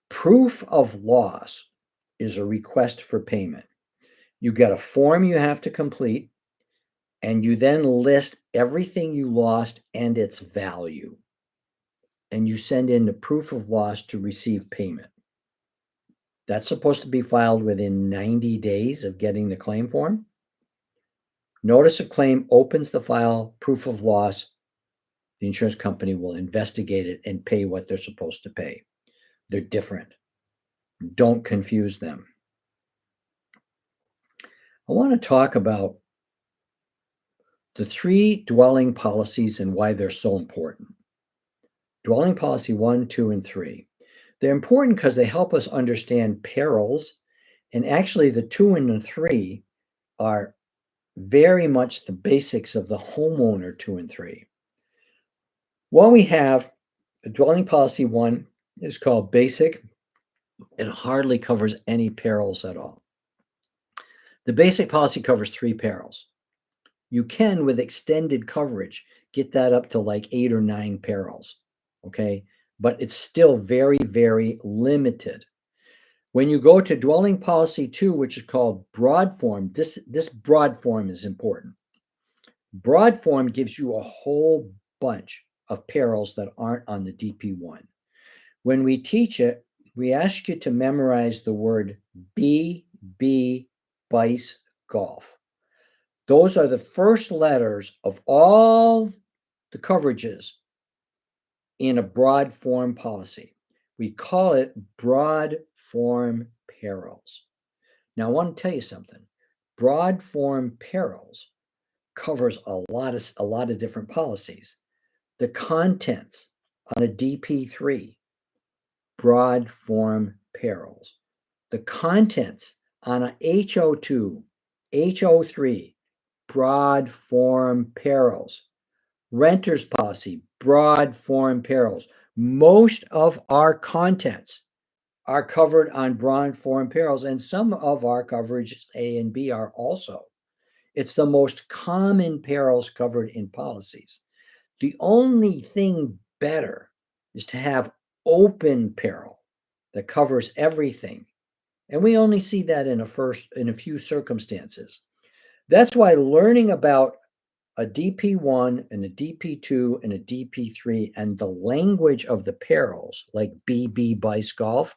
proof of loss is a request for payment. You get a form you have to complete, and you then list everything you lost and its value. And you send in the proof of loss to receive payment. That's supposed to be filed within 90 days of getting the claim form. Notice of claim opens the file, proof of loss. The insurance company will investigate it and pay what they're supposed to pay. They're different. Don't confuse them. I want to talk about the 3 dwelling policies and why they're so important. Dwelling policy 1, 2, and 3. They're important because they help us understand perils, and actually the 2 and the 3 are very much the basics of the homeowner 2 and 3. What we have, dwelling policy 1 is called basic. It hardly covers any perils at all. The basic policy covers 3 perils. You can, with extended coverage, get that up to like 8 or 9 perils, okay? But it's still very, very limited. When you go to dwelling policy 2, which is called broad form, this broad form is important. Broad form gives you a whole bunch of perils that aren't on the DP1. When we teach it, we ask you to memorize the word B, bice, golf. Those are the first letters of all the coverages in a broad form policy. We call it broad form perils. Now, I want to tell you something. Broad form perils covers a lot of different policies. The contents on a DP3, broad form perils. The contents on a HO2, HO3, broad form perils. Renter's policy, broad form perils. Most of our contents are covered on broad form perils, and some of our coverages A and B are also. It's the most common perils covered in policies. The only thing better is to have open peril that covers everything. And we only see that in a few circumstances. That's why learning about a DP1 and a DP2 and a DP3 and the language of the perils like BB bice golf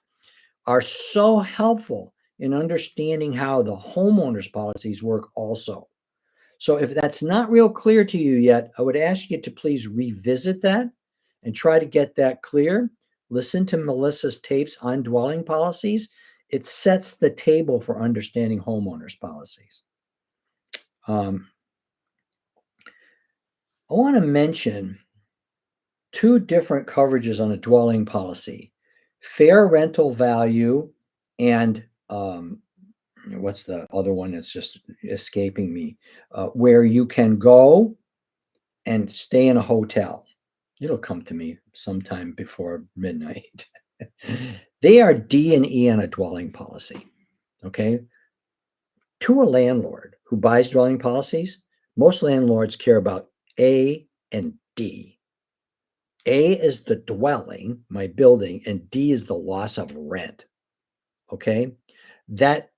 are so helpful in understanding how the homeowners policies work also. So if that's not real clear to you yet, I would ask you to please revisit that and try to get that clear. Listen to Melissa's tapes on dwelling policies. It sets the table for understanding homeowners policies. I want to mention 2 different coverages on a dwelling policy: fair rental value and what's the other one that's just escaping me? Where you can go and stay in a hotel. It'll come to me sometime before midnight. They are D and E on a dwelling policy. Okay. To a landlord who buys dwelling policies, most landlords care about A and D. A is the dwelling, my building, and D is the loss of rent. Okay. That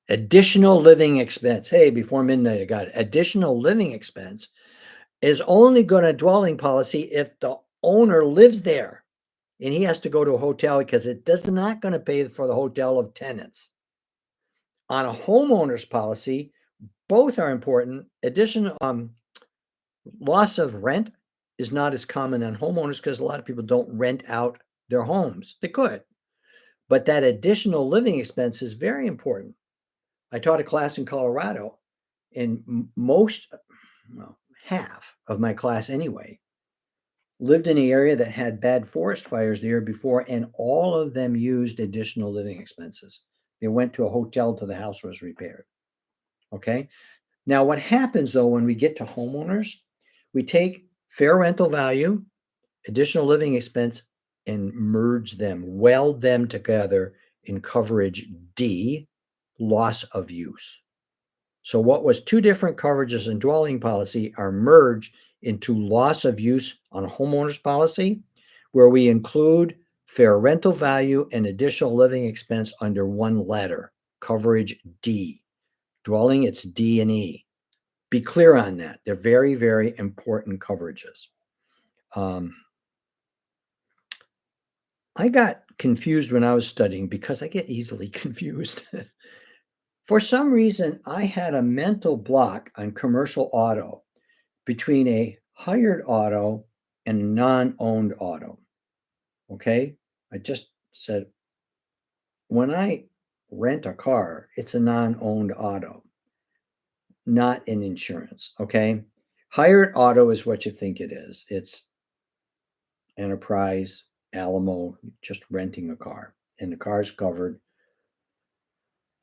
additional living expense. Hey, before midnight, I got it. Additional living expense is only going to dwelling policy if the owner lives there and he has to go to a hotel, because it does not going to pay for the hotel of tenants. On a homeowner's policy, both are important. Additional loss of rent is not as common on homeowners because a lot of people don't rent out their homes. They could, but that additional living expense is very important. I taught a class in Colorado, and half of my class anyway, lived in an area that had bad forest fires the year before, and all of them used additional living expenses. They went to a hotel till the house was repaired. Okay. Now, what happens though when we get to homeowners, we take fair rental value, additional living expense, and merge them, weld them together in coverage D, loss of use. So what was 2 different coverages in dwelling policy are merged into loss of use on a homeowner's policy, where we include fair rental value and additional living expense under one letter, coverage D. Dwelling, it's D and E. Be clear on that. They're very, very important coverages. I got confused when I was studying because I get easily confused. For some reason, I had a mental block on commercial auto between a hired auto and non-owned auto. Okay. I just said, when I rent a car, it's a non-owned auto. not an insurance, okay? Hired auto is what you think it is. It's Enterprise, Alamo, just renting a car, and the car's covered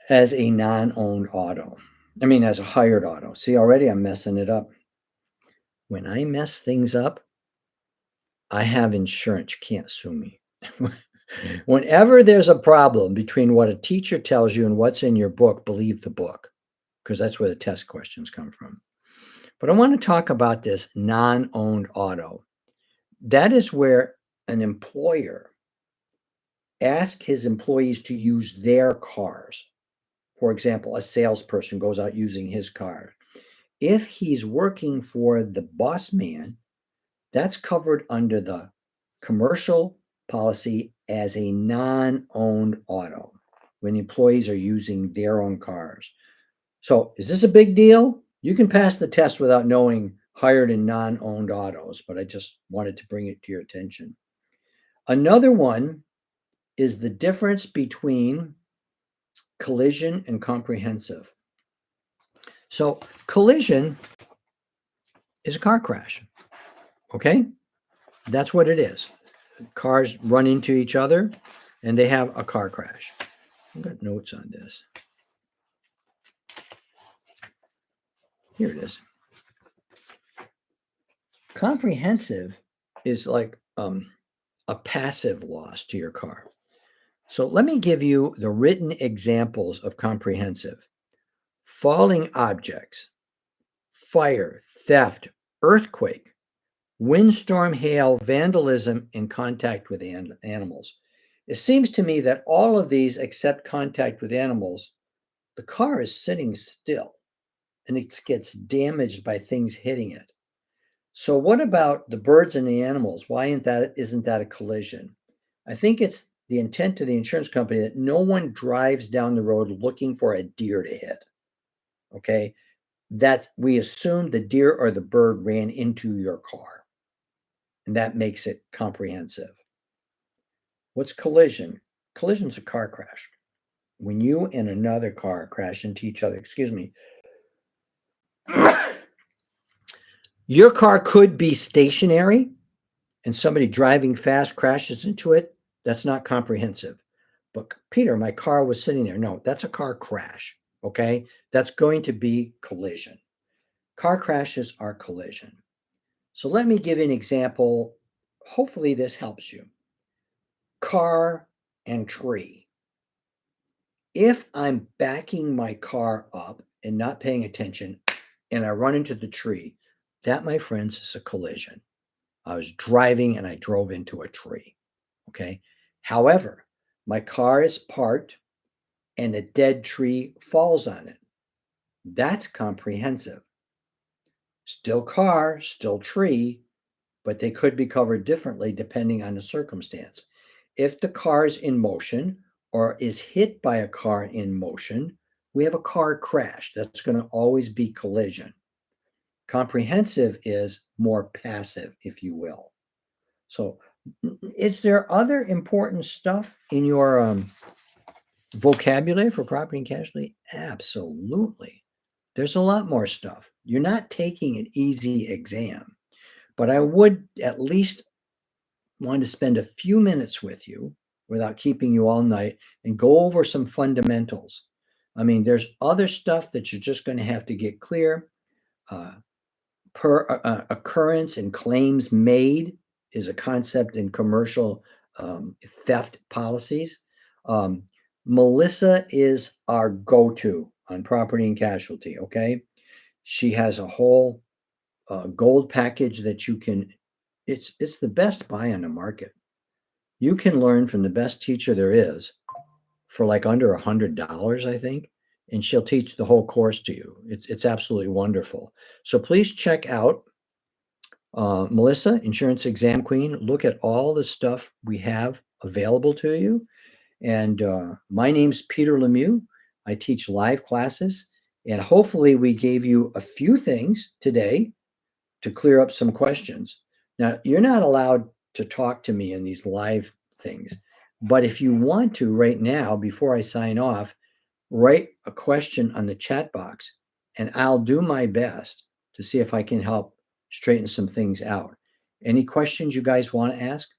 as a non-owned auto. I mean, as a hired auto. See, already I'm messing it up. When I mess things up, I have insurance. You can't sue me. Whenever there's a problem between what a teacher tells you and what's in your book, believe the book, because that's where the test questions come from. But I want to talk about this non-owned auto. That is where an employer asks his employees to use their cars. For example, a salesperson goes out using his car. If he's working for the boss man, that's covered under the commercial policy as a non-owned auto when employees are using their own cars. So is this a big deal? You can pass the test without knowing hired and non-owned autos, but I just wanted to bring it to your attention. Another one is the difference between collision and comprehensive. So collision is a car crash, okay? That's what it is. Cars run into each other and they have a car crash. I've got notes on this. Here it is. Comprehensive is like a passive loss to your car. So let me give you the written examples of comprehensive. Falling objects, fire, theft, earthquake, windstorm, hail, vandalism, and contact with animals. It seems to me that all of these, except contact with animals, the car is sitting still and it gets damaged by things hitting it. So what about the birds and the animals? Why isn't that a collision? I think it's the intent of the insurance company that no one drives down the road looking for a deer to hit. Okay? We assume the deer or the bird ran into your car. And that makes it comprehensive. What's collision? Collision's a car crash. When you and another car crash into each other, excuse me, your car could be stationary and somebody driving fast crashes into it. That's not comprehensive. But Peter, my car was sitting there. No, that's a car crash. Okay. That's going to be collision. Car crashes are collision. So let me give you an example. Hopefully this helps you. Car and tree. If I'm backing my car up and not paying attention and I run into the tree, that, my friends, is a collision. I was driving and I drove into a tree. Okay. However, my car is parked and a dead tree falls on it. That's comprehensive. Still car, still tree, but they could be covered differently depending on the circumstance. If the car is in motion or is hit by a car in motion, we have a car crash. That's going to always be collision. Comprehensive is more passive, if you will. So, is there other important stuff in your vocabulary for property and casualty? Absolutely. There's a lot more stuff. You're not taking an easy exam, but I would at least want to spend a few minutes with you without keeping you all night and go over some fundamentals. I mean, there's other stuff that you're just going to have to get clear. Occurrence and claims made is a concept in commercial theft policies. Melissa is our go-to on property and casualty. Okay, she has a whole gold package that you can. It's the best buy on the market. You can learn from the best teacher there is for like under $100, I think, and she'll teach the whole course to you. It's absolutely wonderful. So please check out Melissa, Insurance Exam Queen. Look at all the stuff we have available to you. And my name's Peter Lemieux. I teach live classes, and hopefully we gave you a few things today to clear up some questions. Now, you're not allowed to talk to me in these live things, but if you want to right now, before I sign off, write a question on the chat box and I'll do my best to see if I can help straighten some things out. Any questions you guys want to ask?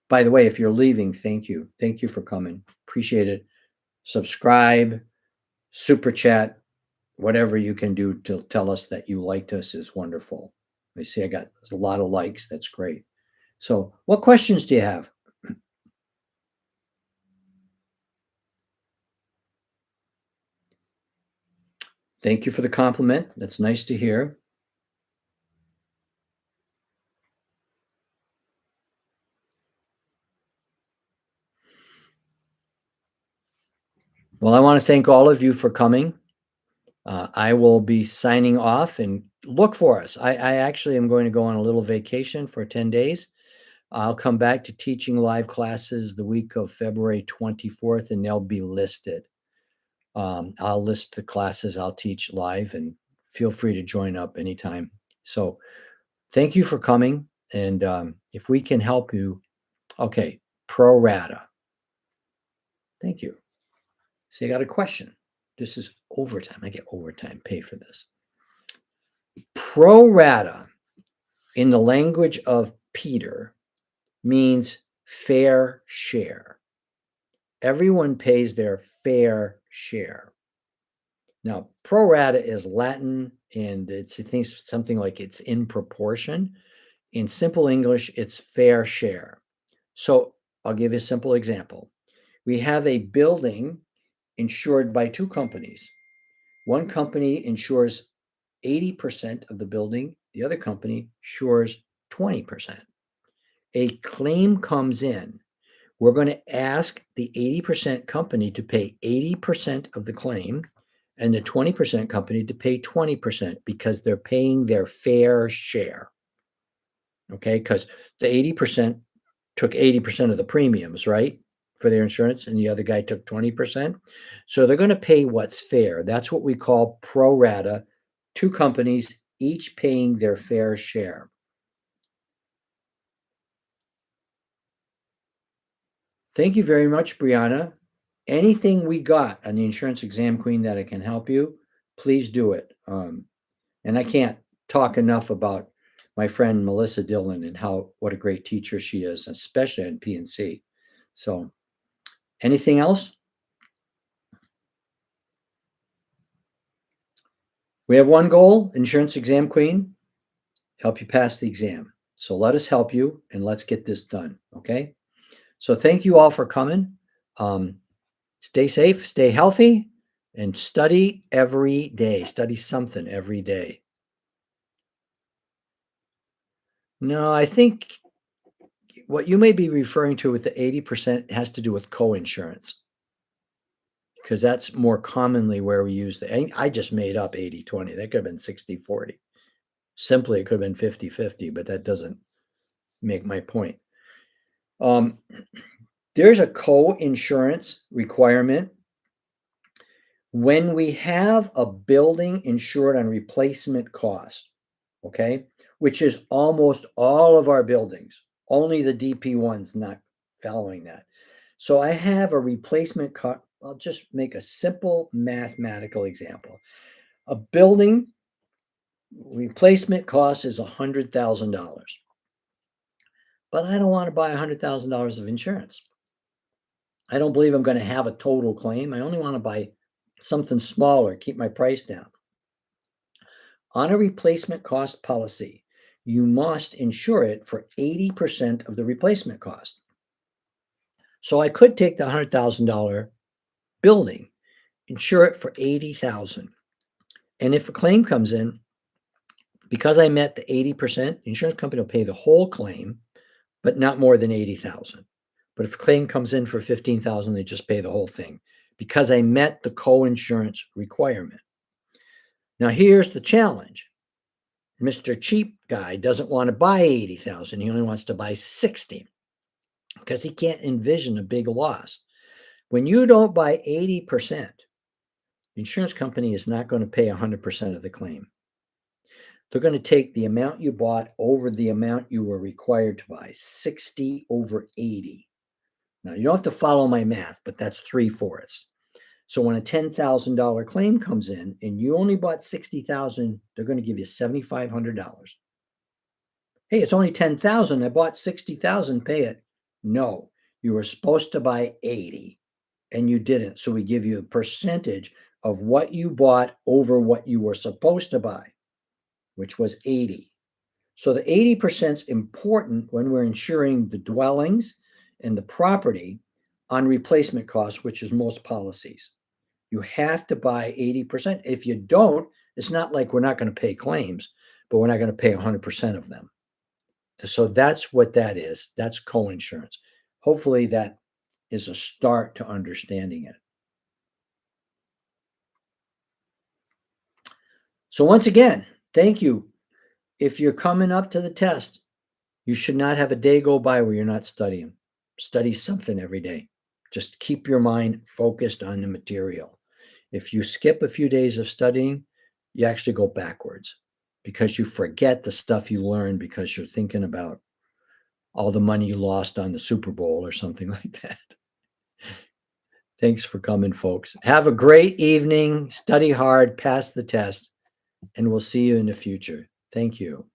By the way, if you're leaving, thank you. Thank you for coming. Appreciate it. Subscribe, super chat, whatever you can do to tell us that you liked us is wonderful. I see there's a lot of likes. That's great. So, what questions do you have? Thank you for the compliment. That's nice to hear. Well, I want to thank all of you for coming. I will be signing off and look for us. I actually am going to go on a little vacation for 10 days. I'll come back to teaching live classes the week of February 24th, and they'll be listed. I'll list the classes I'll teach live, and feel free to join up anytime. So thank you for coming. And if we can help you, okay, pro rata. Thank you. See, I got a question. This is overtime. I get overtime pay for this. Pro rata, in the language of Peter, means fair share. Everyone pays their fair share. Now, pro rata is Latin, and it's something like it's in proportion. In simple English, it's fair share. So I'll give you a simple example. We have a building insured by two companies. One company insures 80% of the building, the other company insures 20%. A claim comes in. We're going to ask the 80% company to pay 80% of the claim and the 20% company to pay 20% because they're paying their fair share. Okay, because the 80% took 80% of the premiums, right, for their insurance, and the other guy took 20%. So they're going to pay what's fair. That's what we call pro rata, two companies each paying their fair share. Thank you very much, Brianna. Anything we got on the Insurance Exam Queen that I can help you, please do it. And I can't talk enough about my friend Melissa Dillon and what a great teacher she is, especially in P&C. So, anything else? We have one goal, Insurance Exam Queen, help you pass the exam. So let us help you and let's get this done. Okay. So thank you all for coming. Stay safe, stay healthy, and study every day. Study something every day. No, I think what you may be referring to with the 80% has to do with co-insurance, because that's more commonly where we use I just made up 80-20. That could have been 60-40. Simply, it could have been 50-50, but that doesn't make my point. There's a co-insurance requirement when we have a building insured on replacement cost, okay, which is almost all of our buildings, only the DP ones not following that. So I have a replacement cost. I'll just make a simple mathematical example. A building replacement cost is $100,000, but I don't want to buy $100,000 of insurance. I don't believe I'm going to have a total claim. I only want to buy something smaller, keep my price down. On a replacement cost policy, you must insure it for 80% of the replacement cost. So I could take the $100,000 building, insure it for $80,000. And if a claim comes in, because I met the 80%, the insurance company will pay the whole claim, but not more than $80,000. But if a claim comes in for $15,000, they just pay the whole thing because I met the co-insurance requirement. Now, here's the challenge. Mr. Cheap Guy doesn't want to buy $80,000. He only wants to buy $60,000 because he can't envision a big loss. When you don't buy 80%, the insurance company is not going to pay 100% of the claim. They're going to take the amount you bought over the amount you were required to buy, 60 over 80. Now, you don't have to follow my math, but that's 3/4. So when a $10,000 claim comes in and you only bought 60,000, they're going to give you $7,500. Hey, it's only 10,000. I bought 60,000, pay it. No, you were supposed to buy 80 and you didn't. So we give you a percentage of what you bought over what you were supposed to buy, which was 80. So the 80% is important when we're insuring the dwellings and the property on replacement costs, which is most policies. You have to buy 80%. If you don't, it's not like we're not going to pay claims, but we're not going to pay 100% of them. So that's what that is. That's coinsurance. Hopefully that is a start to understanding it. So once again, thank you. If you're coming up to the test, you should not have a day go by where you're not studying. Study something every day. Just keep your mind focused on the material. If you skip a few days of studying, you actually go backwards because you forget the stuff you learned because you're thinking about all the money you lost on the Super Bowl or something like that. Thanks for coming, folks. Have a great evening. Study hard, pass the test, and we'll see you in the future. Thank you.